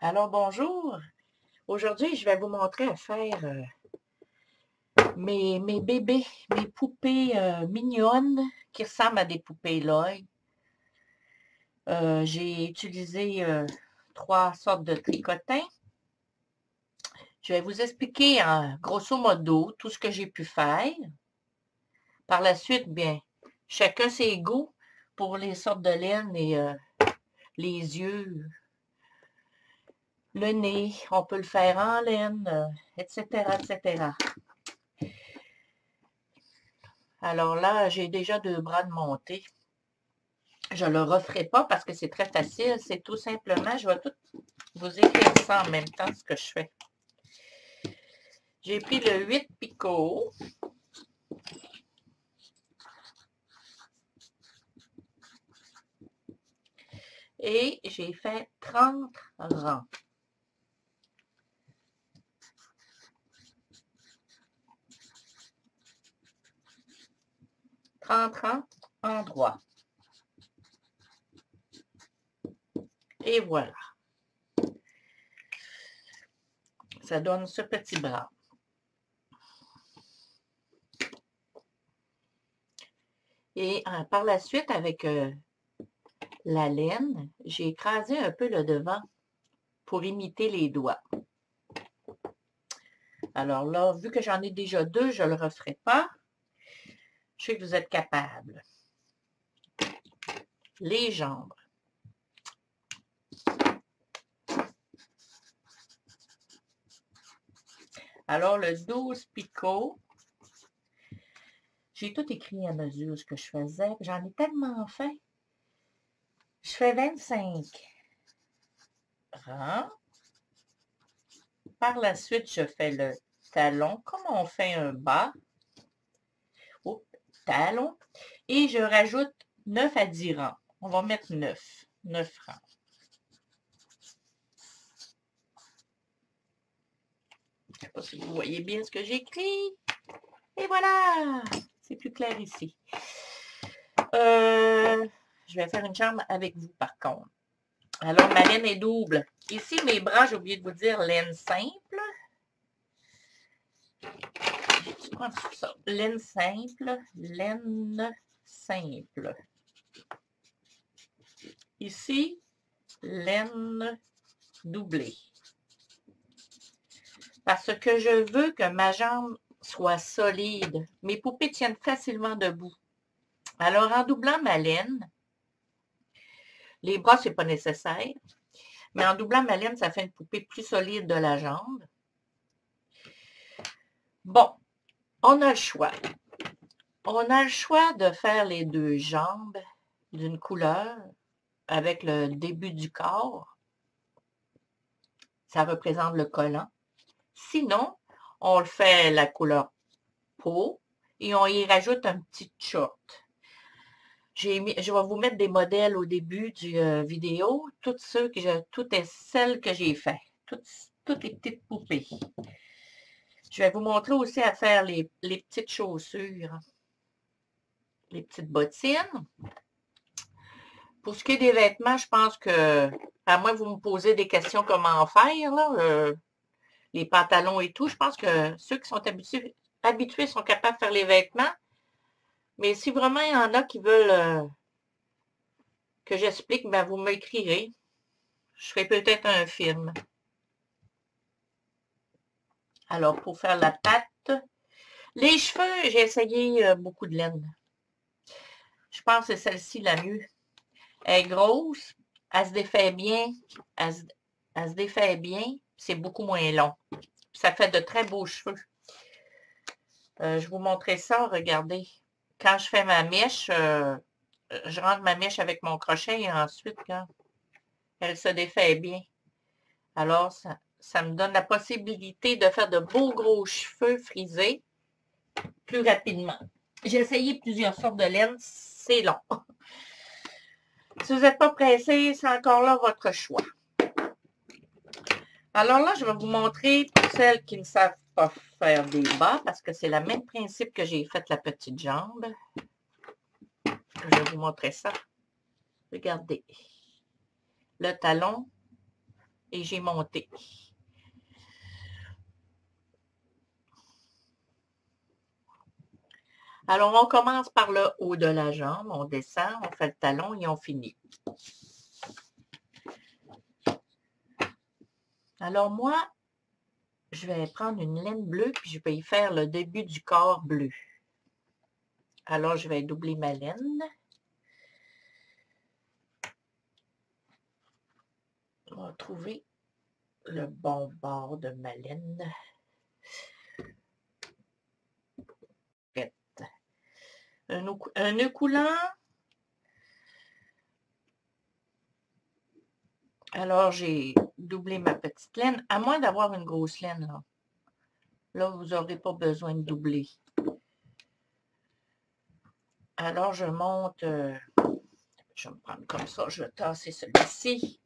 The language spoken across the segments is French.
Alors bonjour, aujourd'hui je vais vous montrer à faire mes bébés, mes poupées mignonnes qui ressemblent à des poupées Loy. J'ai utilisé 3 sortes de tricotins. Je vais vous expliquer grosso modo tout ce que j'ai pu faire. Par la suite, bien, chacun ses goûts pour les sortes de laine et les yeux, le nez, on peut le faire en laine, etc., etc. Alors là, j'ai déjà 2 bras de montée. Je ne le referai pas parce que c'est très facile. C'est tout simplement, je vais tout vous écrire ça en même temps, ce que je fais. J'ai pris le 8 picot. Et j'ai fait 30 rangs. Endroits. Et voilà. Ça donne ce petit bras. Et par la suite, avec la laine, j'ai écrasé un peu le devant pour imiter les doigts. Alors là, vu que j'en ai déjà 2, je ne le referai pas. Je sais que vous êtes capables. Les jambes. Alors, le 12 picot, j'ai tout écrit à mesure ce que je faisais. J'en ai tellement fait. Je fais 25 rangs. Par la suite, je fais le talon, comme on fait un bas. Oups, talon. Et je rajoute 9 à 10 rangs. On va mettre 9. 9 rangs. Je ne sais pas si vous voyez bien ce que j'écris. Et voilà! C'est plus clair ici. Je vais faire une jambe avec vous, par contre. Alors, ma laine est double. Ici, mes bras, j'ai oublié de vous dire, laine simple. Laine simple, laine simple. Ici, laine doublée. Parce que je veux que ma jambe soit solide. Mes poupées tiennent facilement debout. Alors, en doublant ma laine, les bras, ce n'est pas nécessaire, mais en doublant ma laine, ça fait une poupée plus solide de la jambe. Bon, on a le choix. On a le choix de faire les 2 jambes d'une couleur avec le début du corps. Ça représente le collant. Sinon, on le fait la couleur peau et on y rajoute un petit short. Je vais vous mettre des modèles au début du vidéo, toutes celles que j'ai fait, toutes les petites poupées. Je vais vous montrer aussi à faire les petites chaussures, les petites bottines. Pour ce qui est des vêtements, je pense que, à moins que vous me posez des questions comment faire, là, les pantalons et tout, je pense que ceux qui sont habitués sont capables de faire les vêtements. Mais si vraiment il y en a qui veulent que j'explique, ben vous m'écrirez. Je ferai peut-être un film. Alors, pour faire la patte, les cheveux, j'ai essayé beaucoup de laine. Je pense que c'est celle-ci la mieux. Elle est grosse, elle se défait bien, elle se défait bien, c'est beaucoup moins long. Ça fait de très beaux cheveux. Je vais vous montrer ça, regardez. Quand je fais ma mèche, je rentre ma mèche avec mon crochet et ensuite, quand elle se défait bien. Alors, ça me donne la possibilité de faire de beaux gros cheveux frisés plus rapidement. J'ai essayé plusieurs sortes de laine, c'est long. Si vous n'êtes pas pressé, c'est encore là votre choix. Alors là, je vais vous montrer pour celles qui ne savent pas faire des bas, parce que c'est le même principe que j'ai fait la petite jambe. Je vais vous montrer ça. Regardez. Le talon et j'ai monté. Alors, on commence par le haut de la jambe, on descend, on fait le talon et on finit. Alors, moi, je vais prendre une laine bleue puis je vais y faire le début du corps bleu. Alors, je vais doubler ma laine. On va trouver le bon bord de ma laine. Un nœud coulant. Alors, j'ai doublé ma petite laine, à moins d'avoir une grosse laine, là. Là, vous n'aurez pas besoin de doubler. Alors, je monte, je vais me prendre comme ça, je vais tasser celui-ci.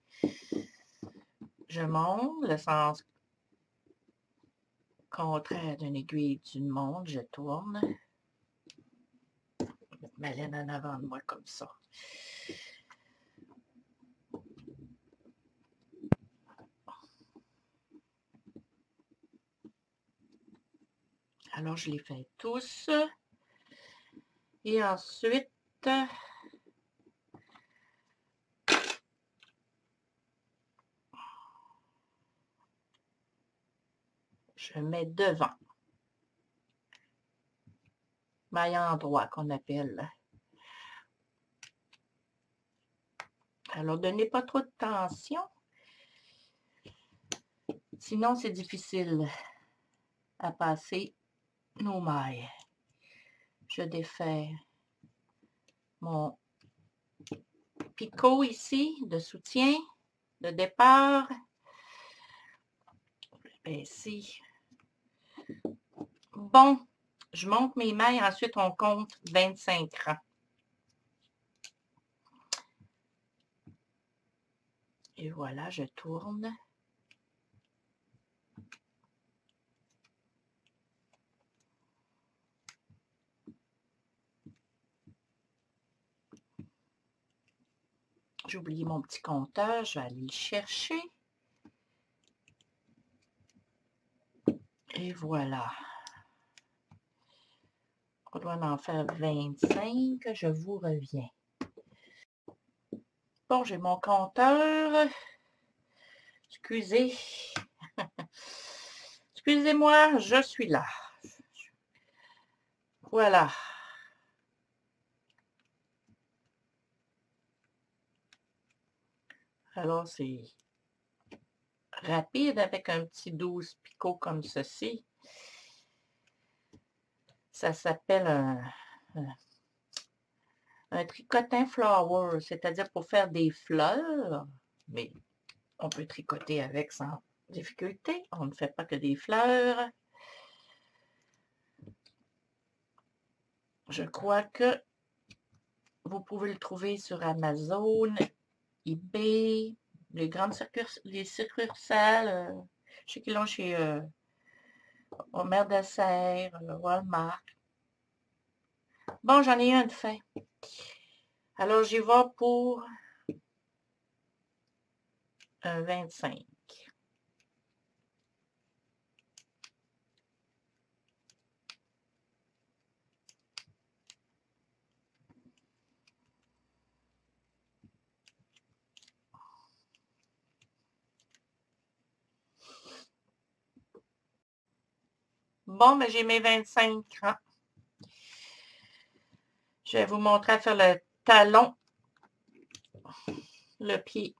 Je monte le sens contraire d'une aiguille d'une montre, je tourne. Je mets ma laine en avant de moi comme ça. Alors, je les fais tous. Et ensuite, je mets devant. Maille en droit qu'on appelle. Alors, donnez pas trop de tension. Sinon, c'est difficile à passer nos mailles. Je défais mon picot ici de soutien, de départ. Ici. Bon, je monte mes mailles, ensuite on compte 25 rangs. Et voilà, je tourne. J'ai oublié mon petit compteur, je vais aller le chercher. Et voilà. On doit en faire 25, je vous reviens. Bon, j'ai mon compteur. Excusez. Excusez-moi, je suis là. Voilà. Alors, c'est rapide avec un petit 12 picots comme ceci. Ça s'appelle un tricotin flower, c'est-à-dire pour faire des fleurs, mais on peut tricoter avec sans difficulté. On ne fait pas que des fleurs. Je crois que vous pouvez le trouver sur Amazon, eBay, les grandes succursales. Je sais qu'ils l'ont chez Omer Dessert, Walmart. Bon, j'en ai un de fait. Alors, j'y vais pour un 25. Bon, mais j'ai mes 25 rangs. Je vais vous montrer à faire le talon, le pied.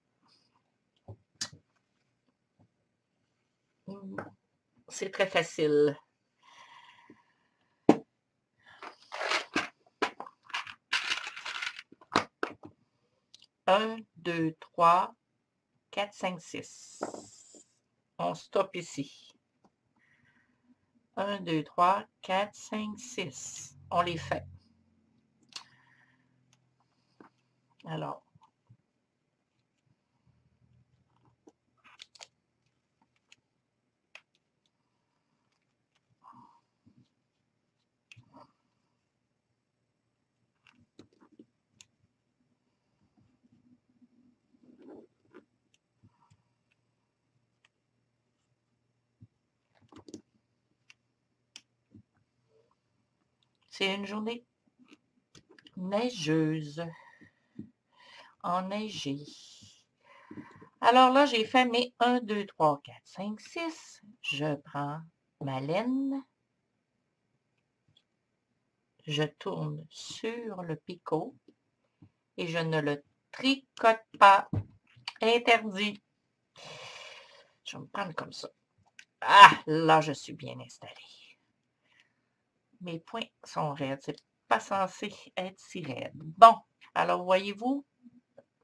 C'est très facile. 1, 2, 3, 4, 5, 6. On stoppe ici. 1, 2, 3, 4, 5, 6. On les fait. Alors, C'est une journée neigeuse, enneigée. Alors là, j'ai fait mes 1, 2, 3, 4, 5, 6. Je prends ma laine. Je tourne sur le picot et je ne le tricote pas. Interdit. Je vais me prendre comme ça. Ah, là, je suis bien installée. Mes points sont raides. C'est pas censé être si raide. Bon, alors voyez-vous,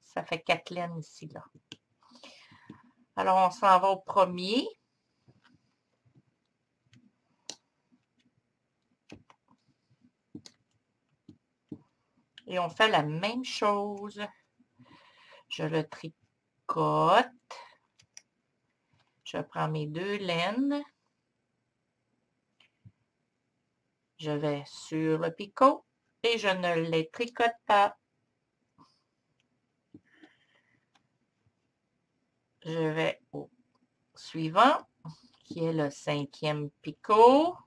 ça fait 4 laines ici, là. Alors, on s'en va au premier. Et on fait la même chose. Je le tricote. Je prends mes 2 laines. Je vais sur le picot et je ne les tricote pas. Je vais au suivant, qui est le 5e picot.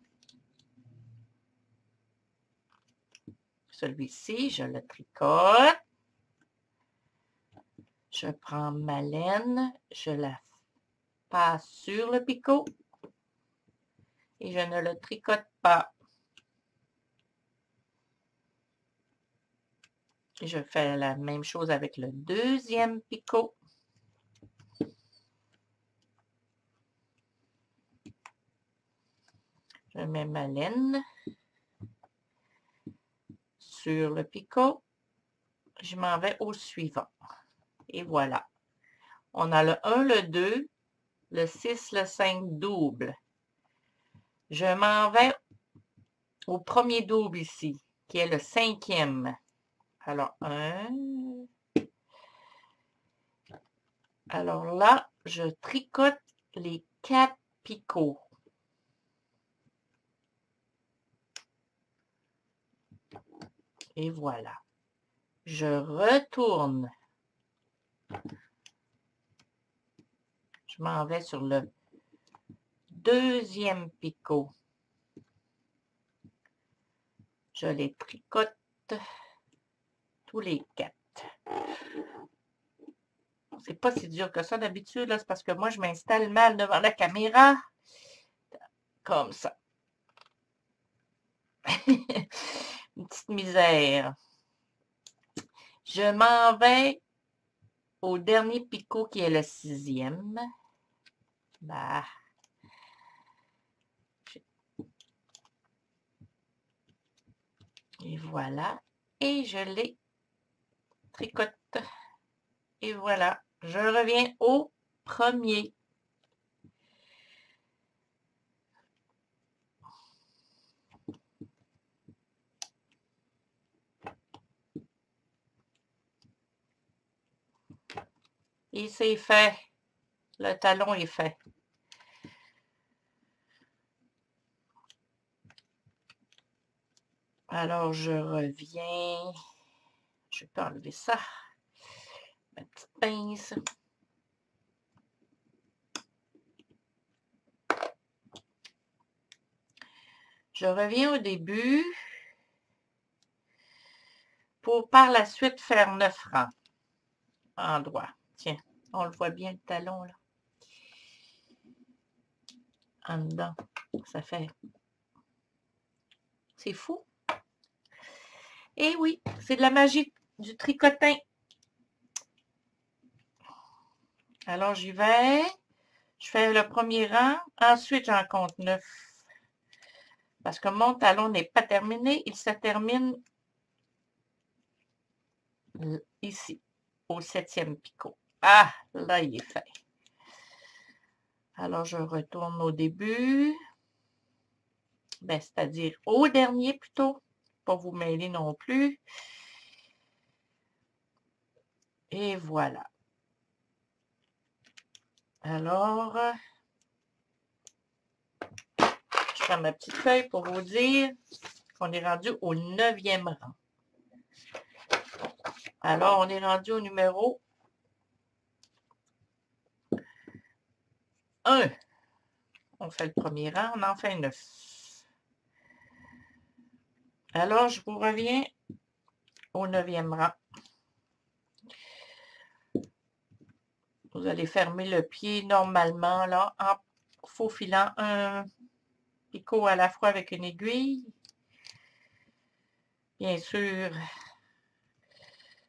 Celui-ci, je le tricote. Je prends ma laine, je la passe sur le picot et je ne le tricote pas. Je fais la même chose avec le 2e picot. Je mets ma laine sur le picot. Je m'en vais au suivant. Et voilà. On a le 1, le 2, le 6, le 5 double. Je m'en vais au premier double ici, qui est le 5e. Alors, 1. Alors là, je tricote les 4 picots. Et voilà. Je retourne. Je m'en vais sur le 2e picot. Je les tricote tous les 4. C'est pas si dur que ça d'habitude, là, c'est parce que moi, je m'installe mal devant la caméra. Comme ça. Une petite misère. Je m'en vais au dernier picot qui est le 6e. Bah. Et voilà. Et je les tricote. Et voilà. Je reviens au premier. Et c'est fait. Le talon est fait. Alors, je reviens. Je peux enlever ça. Ma petite pince. Je reviens au début pour par la suite faire 9 rangs en droit. Tiens, on le voit bien le talon là. En dedans, ça fait... C'est fou. Et oui, c'est de la magie du tricotin. Alors, j'y vais. Je fais le premier rang. Ensuite, j'en compte 9. Parce que mon talon n'est pas terminé. Il se termine ici, au 7e picot. Ah, là, il est fait. Alors, je retourne au début. Ben, c'est-à-dire au dernier plutôt. Pas vous mêler non plus. Et voilà. Alors, je prends ma petite feuille pour vous dire qu'on est rendu au 9e rang. Alors, on est rendu au numéro 1. On fait le premier rang, on en fait 9. Alors, je vous reviens au 9e rang. Vous allez fermer le pied normalement, là, en faufilant un picot à la fois avec une aiguille. Bien sûr,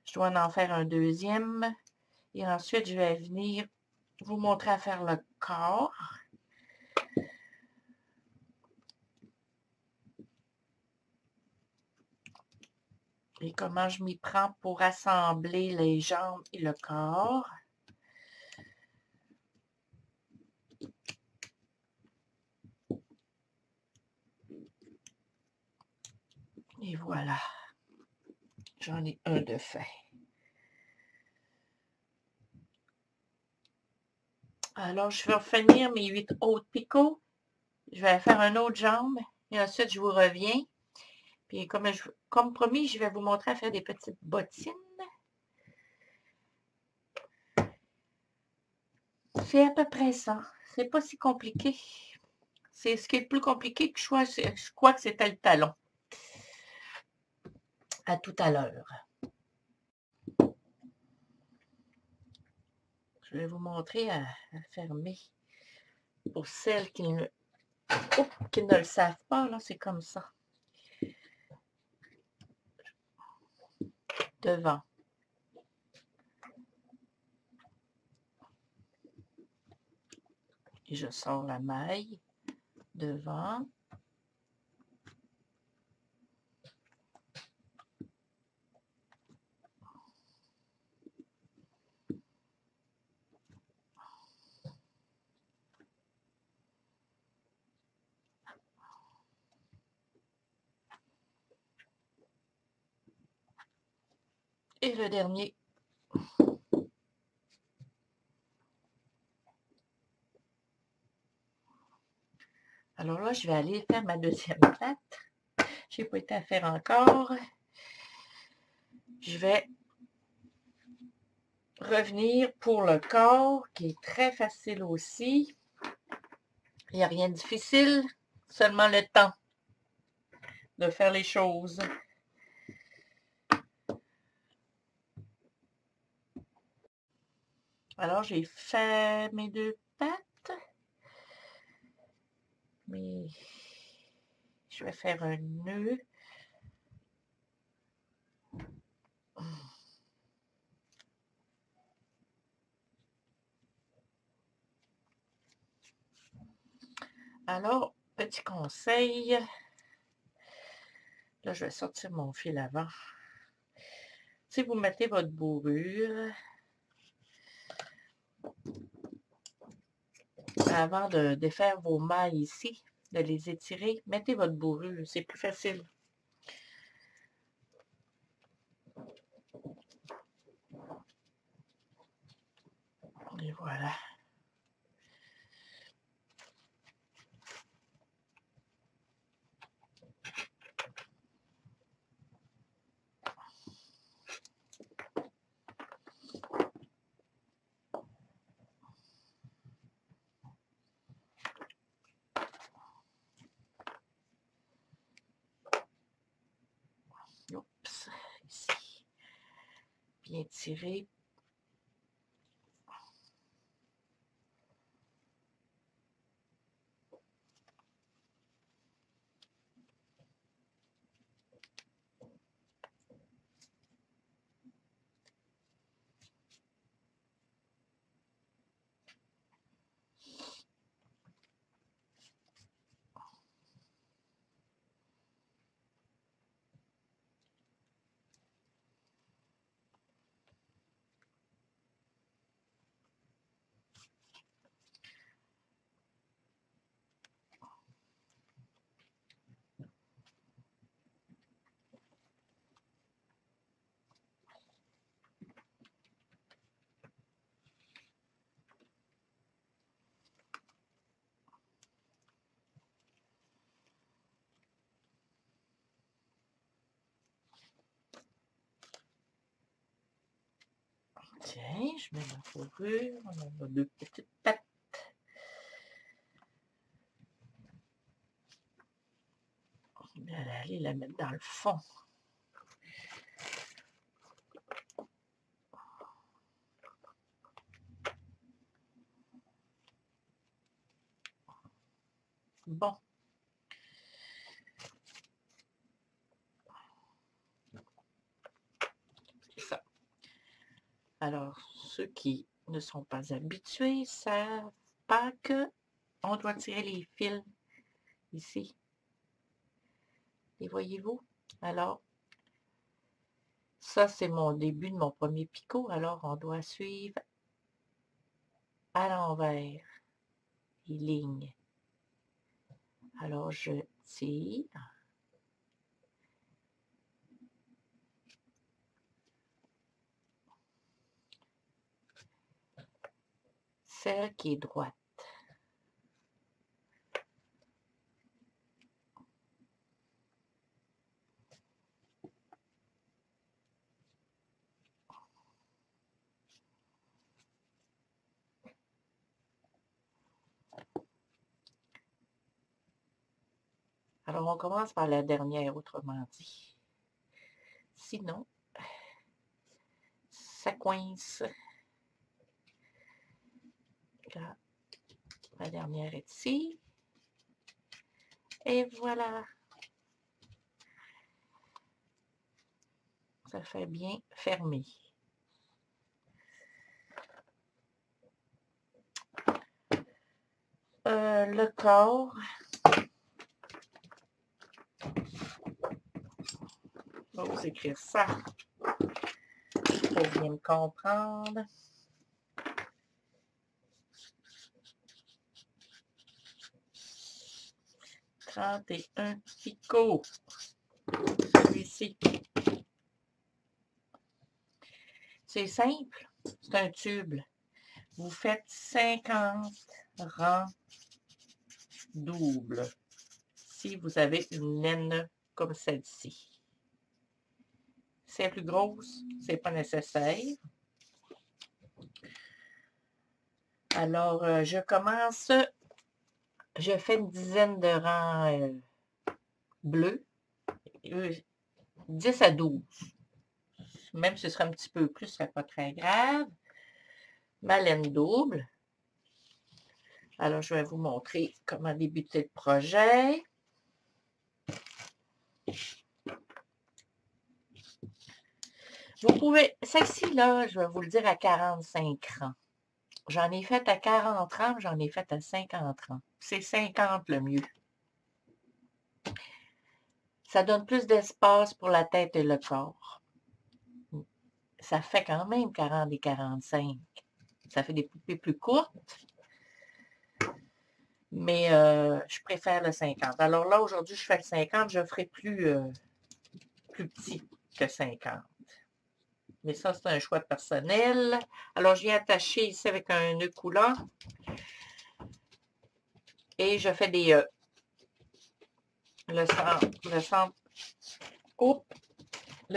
je dois en faire un deuxième. Et ensuite, je vais venir vous montrer à faire le corps. Et comment je m'y prends pour assembler les jambes et le corps. Et voilà. J'en ai un de fait. Alors, je vais finir mes 8 autres picots. Je vais faire une autre jambe. Et ensuite, je vous reviens. Puis, comme promis, je vais vous montrer à faire des petites bottines. C'est à peu près ça. C'est pas si compliqué. C'est ce qui est le plus compliqué que je crois que c'était le talon. À tout à l'heure. Je vais vous montrer à fermer. Pour celles qui ne le savent pas, là, c'est comme ça. Devant. Et je sors la maille. Devant. Et le dernier. Alors là, je vais aller faire ma deuxième patte. Je n'ai pas été à faire encore. Je vais revenir pour le corps, qui est très facile aussi. Il n'y a rien de difficile, seulement le temps de faire les choses. Alors, j'ai fait mes 2 pattes. Mais je vais faire un nœud. Alors, petit conseil. Là, je vais sortir mon fil avant. Si vous mettez votre bourrure, avant de défaire vos mailles ici, de les étirer, mettez votre bourrure, c'est plus facile. Et voilà. Oups, ici. Bien tiré. Tiens, je mets ma fourrure. On a 2 petites pattes. aller la mettre dans le fond. Bon. C'est ça. Alors, ceux qui ne sont pas habitués savent pas que on doit tirer les fils ici. Les voyez-vous? Alors, ça, c'est mon début de mon premier picot. Alors, on doit suivre à l'envers les lignes. Alors, je tire. Celle qui est droite. Alors, on commence par la dernière, autrement dit. Sinon, ça coince. Là, la dernière est ici. Et voilà. Ça fait bien fermer. Le corps. Je vais vous écrire ça pour bien me comprendre. « 31 picots. Celui-ci. C'est simple. C'est un tube. Vous faites 50 rangs doubles. Si vous avez une laine comme celle-ci. Si c'est plus grosse, c'est pas nécessaire. Alors, je commence, je fais une dizaine de rangs bleus, 10 à 12. Même si ce serait un petit peu plus, ce serait pas très grave. Ma laine double. Alors, je vais vous montrer comment débuter le projet. Vous pouvez, celle-ci là, je vais vous le dire à 45 rangs. J'en ai fait à 40 rangs, j'en ai fait à 50 rangs. C'est 50 le mieux. Ça donne plus d'espace pour la tête et le corps. Ça fait quand même 40 et 45. Ça fait des poupées plus courtes. Mais je préfère le 50. Alors là, aujourd'hui, je fais le 50. Je ferai plus petit que 50. Mais ça, c'est un choix personnel. Alors, je viens attacher ici avec un nœud coulant. Et je fais des... le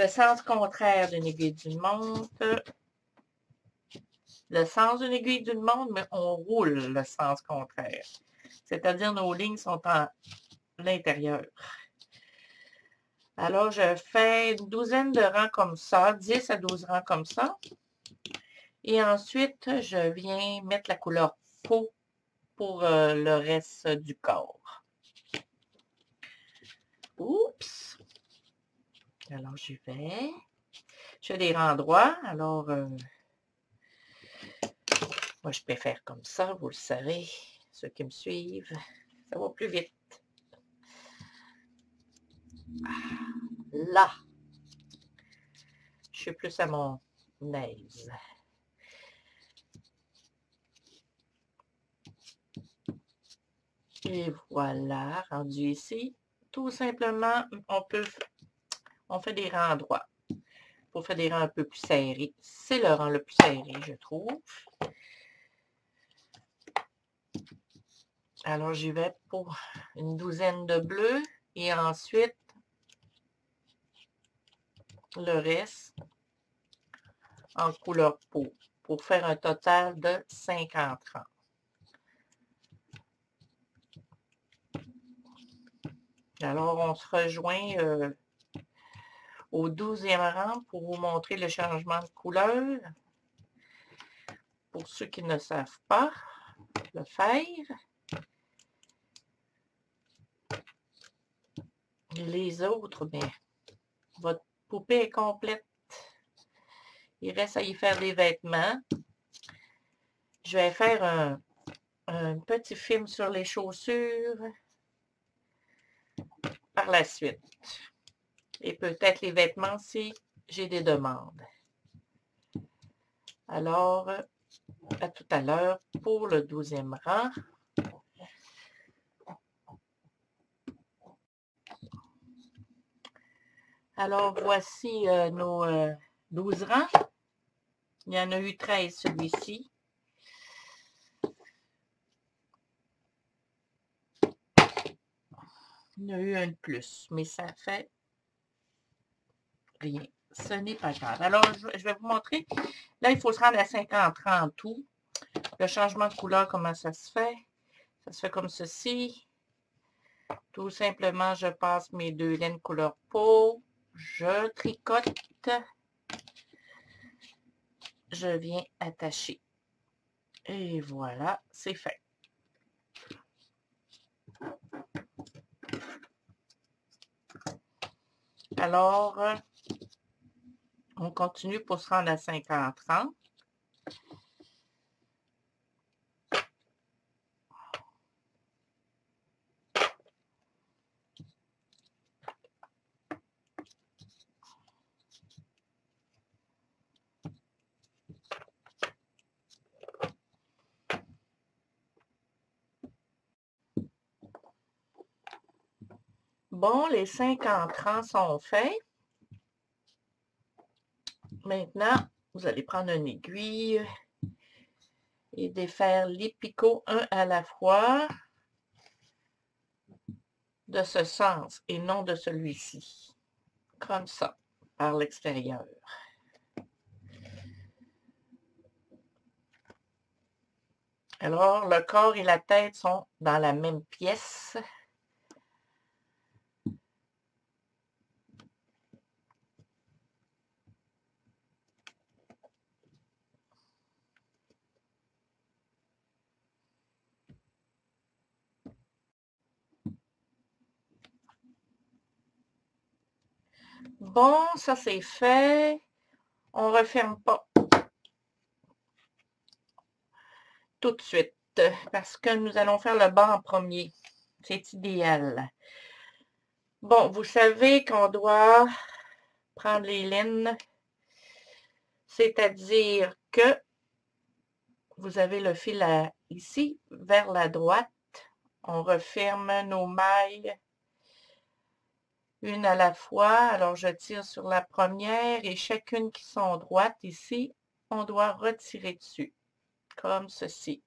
sens contraire d'une aiguille d'une montre. Le sens d'une aiguille d'une montre, mais on roule le sens contraire. C'est-à-dire nos lignes sont à l'intérieur. Alors, je fais une douzaine de rangs comme ça, 10 à 12 rangs comme ça. Et ensuite, je viens mettre la couleur peau pour le reste du corps. Oups! Alors, j'y vais. Je fais des rangs droits. Alors, moi, je préfère comme ça, vous le savez. Ceux qui me suivent, ça va plus vite. Là, je suis plus à mon aise. Et voilà, rendu ici. Tout simplement, on fait des rangs droits. Pour faire des rangs un peu plus serrés. C'est le rang le plus serré, je trouve. Alors, j'y vais pour une douzaine de bleus. Et ensuite, le reste en couleur peau. Pour faire un total de 50 rangs. Alors, on se rejoint au 12e rang pour vous montrer le changement de couleur. Pour ceux qui ne savent pas le faire. Les autres, mais votre poupée est complète. Il reste à y faire des vêtements. Je vais faire un petit film sur les chaussures par la suite. Et peut-être les vêtements si j'ai des demandes. Alors, à tout à l'heure pour le 12e rang. Alors, voici nos 12 rangs. Il y en a eu 13 celui-ci. Il y en a eu un de plus, mais ça fait rien. Ce n'est pas grave. Alors, je vais vous montrer. Là, il faut se rendre à 50 rangs en tout. Le changement de couleur, comment ça se fait? Ça se fait comme ceci. Tout simplement, je passe mes deux laines couleur peau. Je tricote. Je viens attacher. Et voilà, c'est fait. Alors, on continue pour se rendre à 50 rangs. Bon, les 50 rangs sont faits. Maintenant, vous allez prendre une aiguille et défaire les picots un à la fois de ce sens et non de celui-ci. Comme ça, par l'extérieur. Alors, le corps et la tête sont dans la même pièce. Bon, ça c'est fait. On ne referme pas tout de suite parce que nous allons faire le bas en premier. C'est idéal. Bon, vous savez qu'on doit prendre les laines, c'est-à-dire que vous avez le fil ici vers la droite. On referme nos mailles une à la fois. Alors, je tire sur la première et chacune qui sont droites ici, on doit retirer dessus, comme ceci.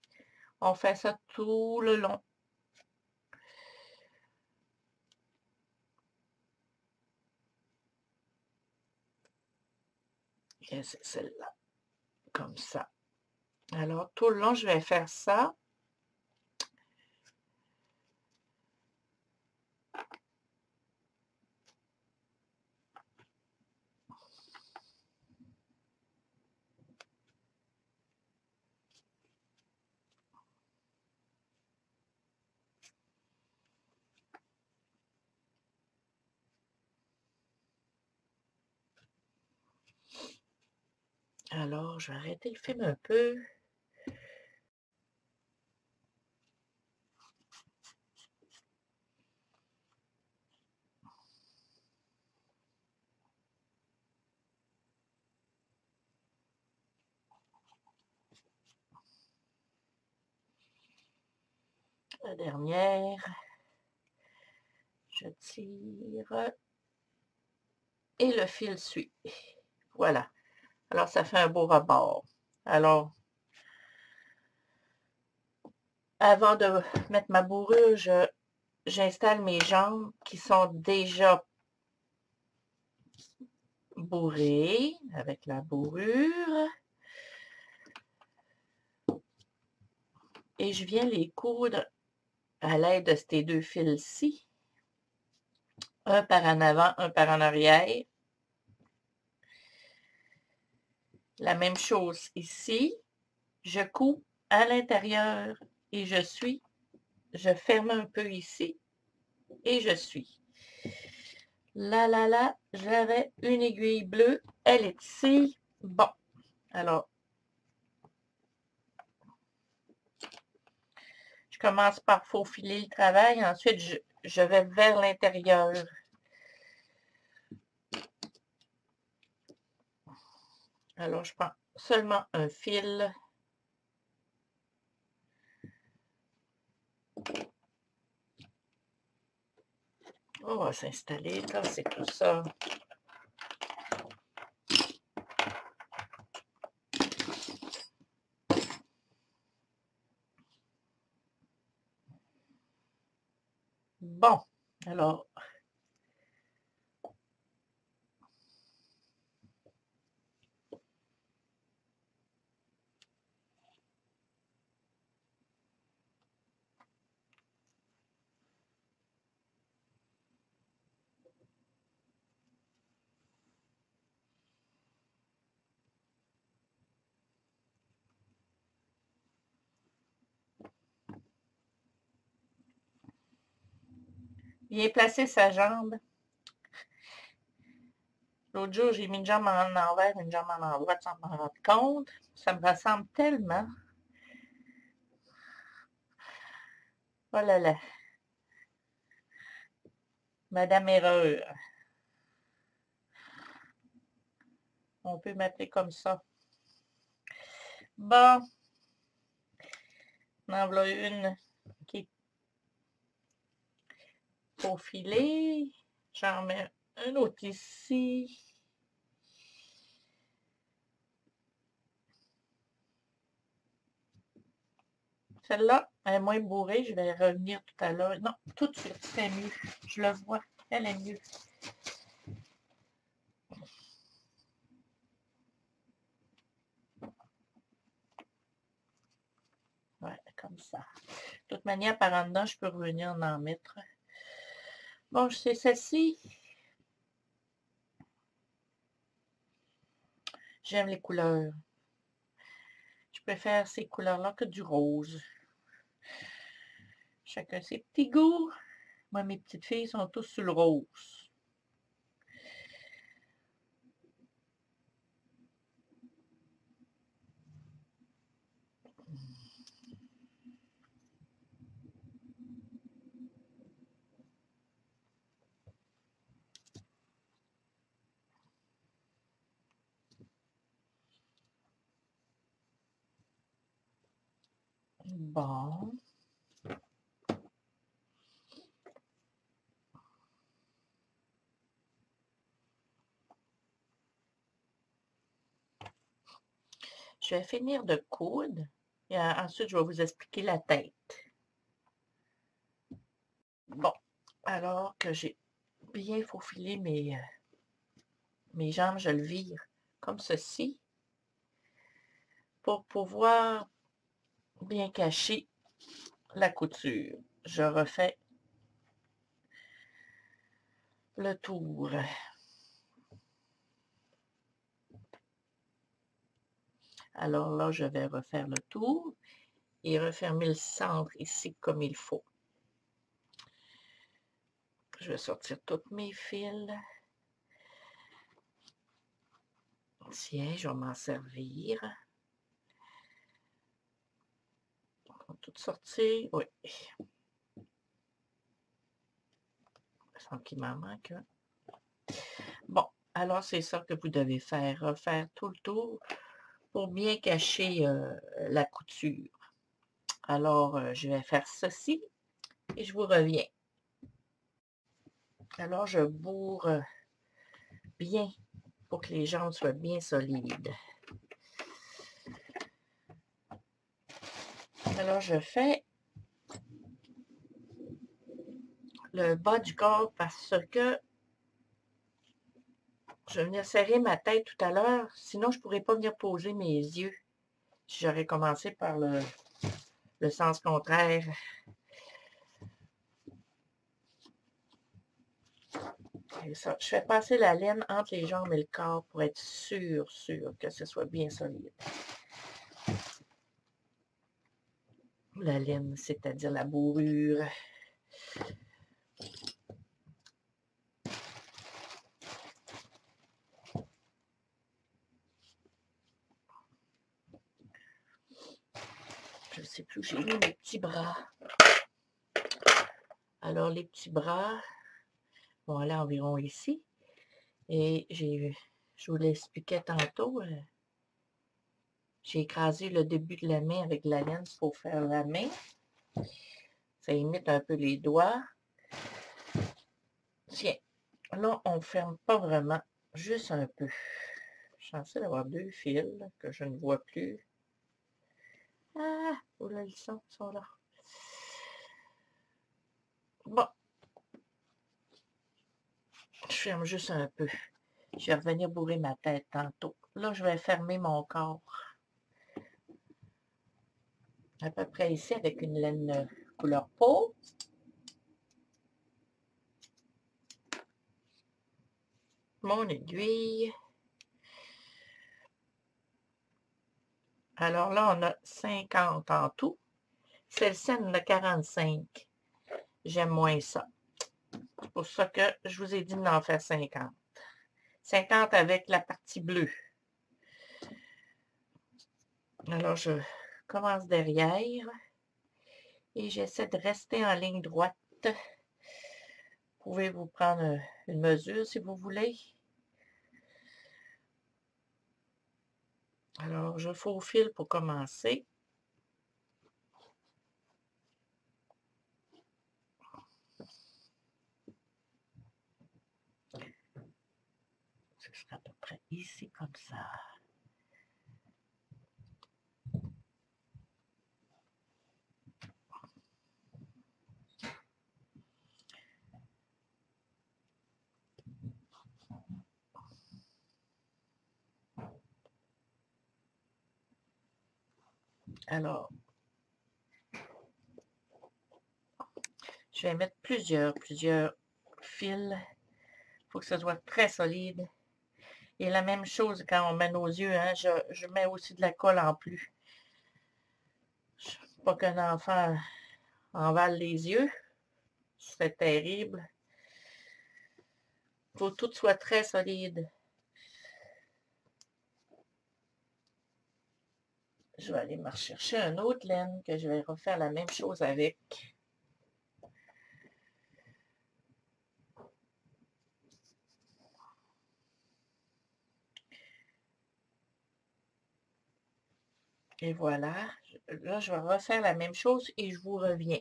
On fait ça tout le long. Et c'est celle-là, comme ça. Alors, tout le long, je vais faire ça. Alors, je vais arrêter le film un peu. La dernière. Je tire. Et le fil suit. Voilà. Alors, ça fait un beau rebord. Alors, avant de mettre ma bourrure, j'installe mes jambes qui sont déjà bourrées avec la bourrure. Et je viens les coudre à l'aide de ces deux fils-ci. Un par en avant, un par en arrière. La même chose ici. Je couds à l'intérieur et je ferme un peu ici et je suis. Là, j'avais une aiguille bleue, elle est ici. Bon, alors, je commence par faufiler le travail, ensuite je vais vers l'intérieur. Alors, je prends seulement un fil. On va s'installer, là, c'est tout ça. Bon, alors, bien placer sa jambe. L'autre jour, j'ai mis une jambe en envers, une jambe en endroit sans m'en rendre compte. Ça me ressemble tellement. Oh là là. Madame Erreur. On peut m'appeler comme ça. Bon. En voilà une qui est faufilée. J'en mets un autre ici. Celle-là, elle est moins bourrée. Je vais revenir tout à l'heure. Non, tout de suite, c'est mieux. Je le vois. Elle est mieux. Ouais, comme ça. De toute manière, par en dedans, je peux revenir en mettre. Bon, c'est celle-ci. J'aime les couleurs. Je préfère ces couleurs-là que du rose. Chacun ses petits goûts. Moi, mes petites filles sont tous sur le rose. Bon. Je vais finir de coudre. Et ensuite, je vais vous expliquer la tête. Bon. Alors que j'ai bien faufilé mes jambes, je le vire comme ceci pour pouvoir bien cacher la couture. Je refais le tour. Alors là, je vais refaire le tour et refermer le centre ici comme il faut. Je vais sortir tous mes fils. Tiens, je vais m'en servir. On va tout sortir. Oui. Il me semble qu'il m'en manque un. Bon, alors c'est ça que vous devez faire. Refaire tout le tour pour bien cacher la couture. Alors, je vais faire ceci et je vous reviens. Alors, je bourre bien pour que les jambes soient bien solides. Alors, je fais le bas du corps parce que je vais venir serrer ma tête tout à l'heure. Sinon, je ne pourrais pas venir poser mes yeux si j'aurais commencé par le sens contraire. C'est ça. Je fais passer la laine entre les jambes et le corps pour être sûr que ce soit bien solide. La laine, c'est-à-dire la bourrure. Je ne sais plus où j'ai mis mes petits bras. Alors, les petits bras vont aller environ ici. Et je vous l'expliquais tantôt, j'ai écrasé le début de la main avec de la laine pour faire la main. Ça imite un peu les doigts. Tiens, là, on ne ferme pas vraiment, juste un peu. Je suis censée d'avoir 2 fils que je ne vois plus. Ah, où là, ils sont là. Bon, je ferme juste un peu. Je vais revenir bourrer ma tête tantôt. Là, je vais fermer mon corps. À peu près ici, avec une laine couleur peau. Mon aiguille. Alors là, on a 50 en tout. Celle-ci, elle en a 45. J'aime moins ça. C'est pour ça que je vous ai dit d'en faire 50. 50 avec la partie bleue. Alors, je commence derrière et j'essaie de rester en ligne droite. Vous pouvez vous prendre une mesure si vous voulez. Alors, je faufile pour commencer. Ce sera à peu près ici comme ça. Alors, je vais mettre plusieurs fils. Il faut que ce soit très solide. Et la même chose quand on met nos yeux, hein, je mets aussi de la colle en plus. Pas qu'un enfant envale les yeux. Ce serait terrible. Il faut que tout soit très solide. Je vais aller me rechercher un autre laine que je vais refaire la même chose avec. Et voilà. Là, je vais refaire la même chose et je vous reviens.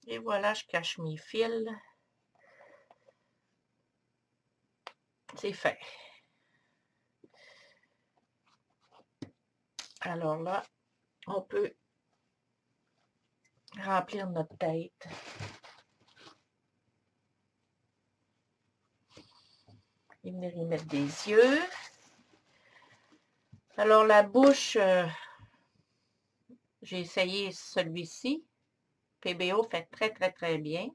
Et voilà, je cache mes fils. C'est fait. Alors là, on peut remplir notre tête. Et venir y mettre des yeux. Alors la bouche, j'ai essayé celui-ci. PBO fait très bien.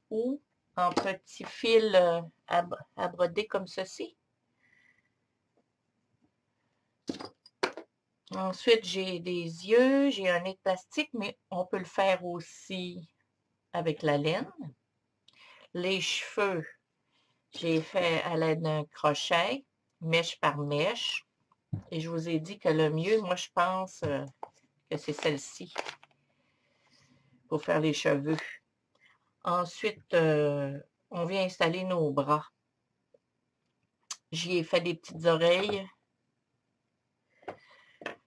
Ou en petits fils à broder comme ceci. Ensuite, j'ai des yeux, j'ai un nez de plastique, mais on peut le faire aussi avec la laine. Les cheveux, j'ai fait à l'aide d'un crochet, mèche par mèche. Et je vous ai dit que le mieux, moi, je pense que c'est celle-ci pour faire les cheveux. Ensuite, on vient installer nos bras. J'y ai fait des petites oreilles.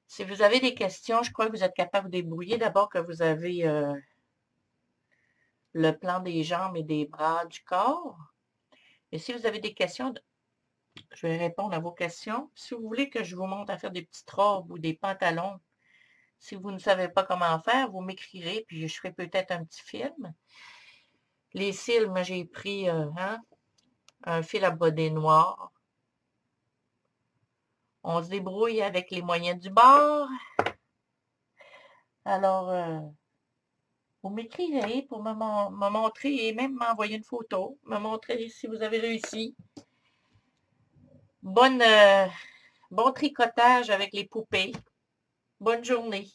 Si vous avez des questions, je crois que vous êtes capable de vous débrouiller. D'abord que vous avez le plan des jambes et des bras du corps. Et si vous avez des questions, je vais répondre à vos questions. Si vous voulez que je vous montre à faire des petites robes ou des pantalons, si vous ne savez pas comment faire, vous m'écrirez, puis je ferai peut-être un petit film. Les cils, moi j'ai pris un fil à broder noir. On se débrouille avec les moyens du bord. Alors, vous m'écrivez pour me montrer et même m'envoyer une photo, me montrer si vous avez réussi. Bon tricotage avec les poupées. Bonne journée.